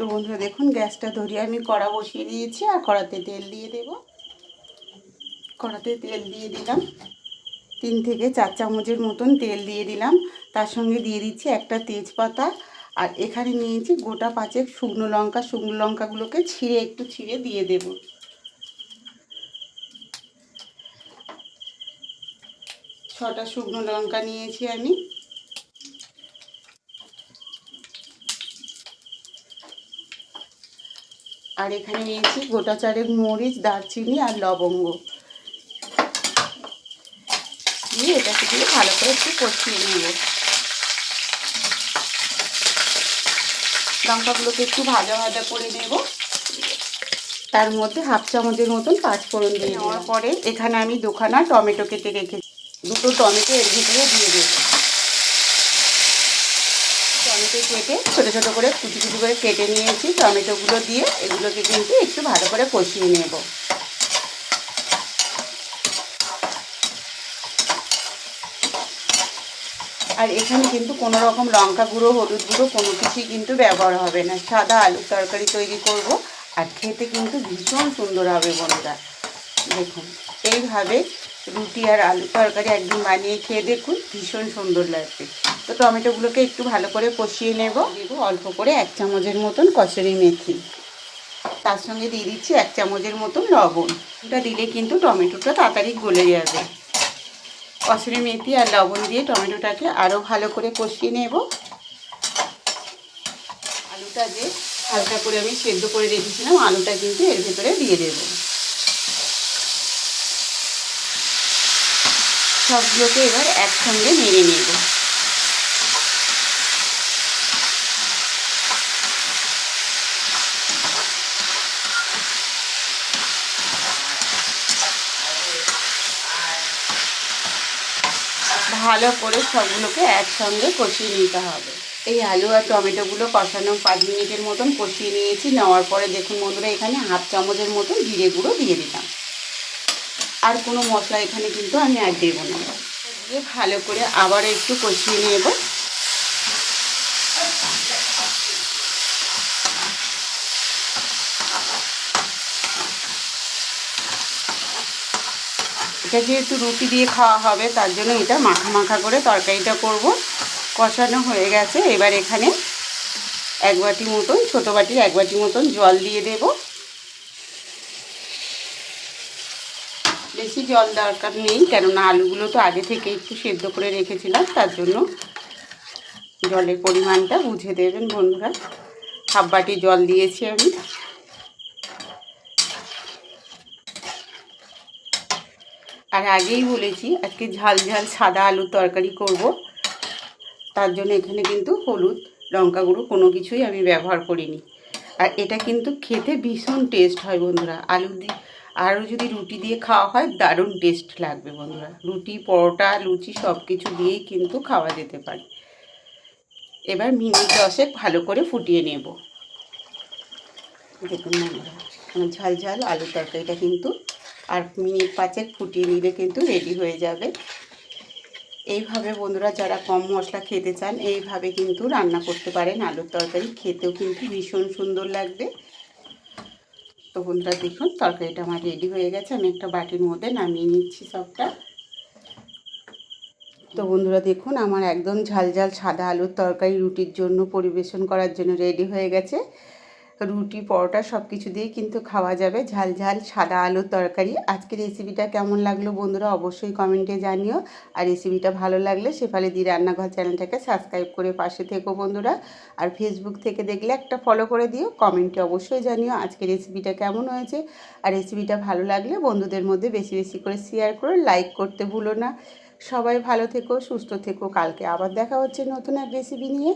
তো বন্ধুরা দেখুন গ্যাসটা ধরিয়ে আমি কড়া বসিয়ে দিয়েছি আর কড়াতে তেল দিয়ে দেব। কড়াতে তেল দিয়ে দিলাম, 3 থেকে 4 চামচের মতন তেল দিয়ে দিলাম। তার সঙ্গে দিয়ে দিচ্ছি একটা তেজপাতা, আর এখানে নিয়েছি গোটা 5 শুকনো লঙ্কা। শুকনো লঙ্কাগুলোকে একটু ছিঁড়ে দিয়ে দেব। ছটা শুকনো লঙ্কা নিয়েছি আমি। আর এখানে নিয়েছি গোটা 4 মরিচ, দারচিনি আর লবঙ্গ দিয়ে এটাকে দিয়ে ভালো করে একটু কষিয়ে নেব। লঙ্কাগুলোকে একটু ভাজা ভাজা করে নেব। তার মধ্যে 1/2 চামচের মতন পাঁচফোড়ন দিয়ে নেওয়ার পরে এখানে আমি 2খানা টমেটো কেটে রেখেছি। 2টো টমেটো এর ভিতরে দিয়ে দেব। টমেটো কেটে ছোটো ছোটো করে কুচি কুচি করে কেটে নিয়েছি। টমেটোগুলো দিয়ে এগুলোকে কিন্তু একটু ভালো করে কষিয়ে নেব। আর এখানে কিন্তু কোনো রকম লঙ্কা গুঁড়ো, হলুদ গুঁড়ো কোনো কিছুই কিন্তু ব্যবহার হবে না। সাদা আলুর তরকারি তৈরি করব, আর খেতে কিন্তু ভীষণ সুন্দর হবে বন্ধুরা। দেখুন এইভাবে রুটি আর আলুর তরকারি একদিন বানিয়ে খেয়ে দেখুন, ভীষণ সুন্দর লাগবে। তো টমেটোগুলোকে একটু ভালো করে কষিয়ে নেব। দেব অল্প করে 1 চামচের মতন কসুরি মেথি, তার সঙ্গে দিয়ে দিচ্ছি 1 চামচের মতন লবণ। এটা দিলে কিন্তু টমেটোটা তাড়াতাড়ি গলে যাবে। কসুরি মেথি আর লবণ দিয়ে টমেটোটাকে আরও ভালো করে কষিয়ে নেব। আলুটা যে হালকা করে আমি সেদ্ধ করে রেখেছিলাম, আলুটা কিন্তু এর ভেতরে দিয়ে দেব। সবগুলোকে এবার একসঙ্গে নেড়ে নেব। ভালো করে সবগুলোকে একসঙ্গে কষিয়ে নিতে হবে। এই আলু আর টমেটোগুলো কষানো 5 মিনিটের মতন কষিয়ে নিয়েছি। নেওয়ার পরে দেখুন বন্ধুরা, এখানে 1/2 চামচের মতন জিরে গুঁড়ো দিয়ে দিলাম। আর কোনো মশলা এখানে কিন্তু আমি আর দেব না। দিয়ে ভালো করে আবার একটু কষিয়ে নেব। এটা যেহেতু রুটি দিয়ে খাওয়া হবে, তার জন্য এটা মাখা মাখা করে তরকারিটা করব। কষানো হয়ে গেছে। এবার এখানে 1 বাটি মতন, ছোটো বাটির 1 বাটি মতন জল দিয়ে দেব। বেশি জল দরকার নেই, কেননা আলুগুলো তো আগে থেকে একটু সেদ্ধ করে রেখেছিলাম, তার জন্য জলের পরিমাণটা বুঝে দেবেন বন্ধুরা। 1/2 বাটি জল দিয়েছি আমি। আর আগেই বলেছি আজকে ঝাল ঝাল সাদা আলুর তরকারি করব, তার জন্য এখানে কিন্তু হলুদ, লঙ্কা গুঁড়ো কোনো কিছুই আমি ব্যবহার করিনি। আর এটা কিন্তু খেতে ভীষণ টেস্ট হয় বন্ধুরা। আলু দিয়ে আরও যদি রুটি দিয়ে খাওয়া হয়, দারুণ টেস্ট লাগবে বন্ধুরা। রুটি, পরোটা, লুচি সব কিছু দিয়েই কিন্তু খাওয়া যেতে পারে। এবার মিনিট 10 ভালো করে ফুটিয়ে নেব। দেখুন বন্ধুরা, ঝাল ঝাল আলুর তরকারিটা কিন্তু আর মিনিট 5 ফুটিয়ে নিলে কিন্তু রেডি হয়ে যাবে। এইভাবে বন্ধুরা যারা কম মশলা খেতে চান, এইভাবে কিন্তু রান্না করতে পারেন আলুর তরকারি, খেতেও কিন্তু ভীষণ সুন্দর লাগবে। তো বন্ধুরা দেখুন তরকারিটা আমার রেডি হয়ে গেছে। আমি একটা বাটির মধ্যে নামিয়ে নিচ্ছি সবটা। তো বন্ধুরা দেখুন আমার একদম ঝাল ঝাল সাদা আলুর তরকারি রুটির জন্য পরিবেশন করার জন্য রেডি হয়ে গেছে। রুটি, পরোটা সব কিছু দিয়েই কিন্তু খাওয়া যাবে ঝাল ঝাল সাদা আলুর তরকারি। আজকের রেসিপিটা কেমন লাগলো বন্ধুরা অবশ্যই কমেন্টে জানিও। আর রেসিপিটা ভালো লাগলে শেফালি দি রান্নাঘর চ্যানেলটাকে সাবস্ক্রাইব করে পাশে থেকো বন্ধুরা। আর ফেসবুক থেকে দেখলে একটা ফলো করে দিও। কমেন্টে অবশ্যই জানিও আজকের রেসিপিটা কেমন হয়েছে। আর রেসিপিটা ভালো লাগলে বন্ধুদের মধ্যে বেশি বেশি করে শেয়ার করে লাইক করতে ভুলো না। সবাই ভালো থেকো, সুস্থ থেকো। কালকে আবার দেখা হচ্ছে নতুন এক রেসিপি নিয়ে।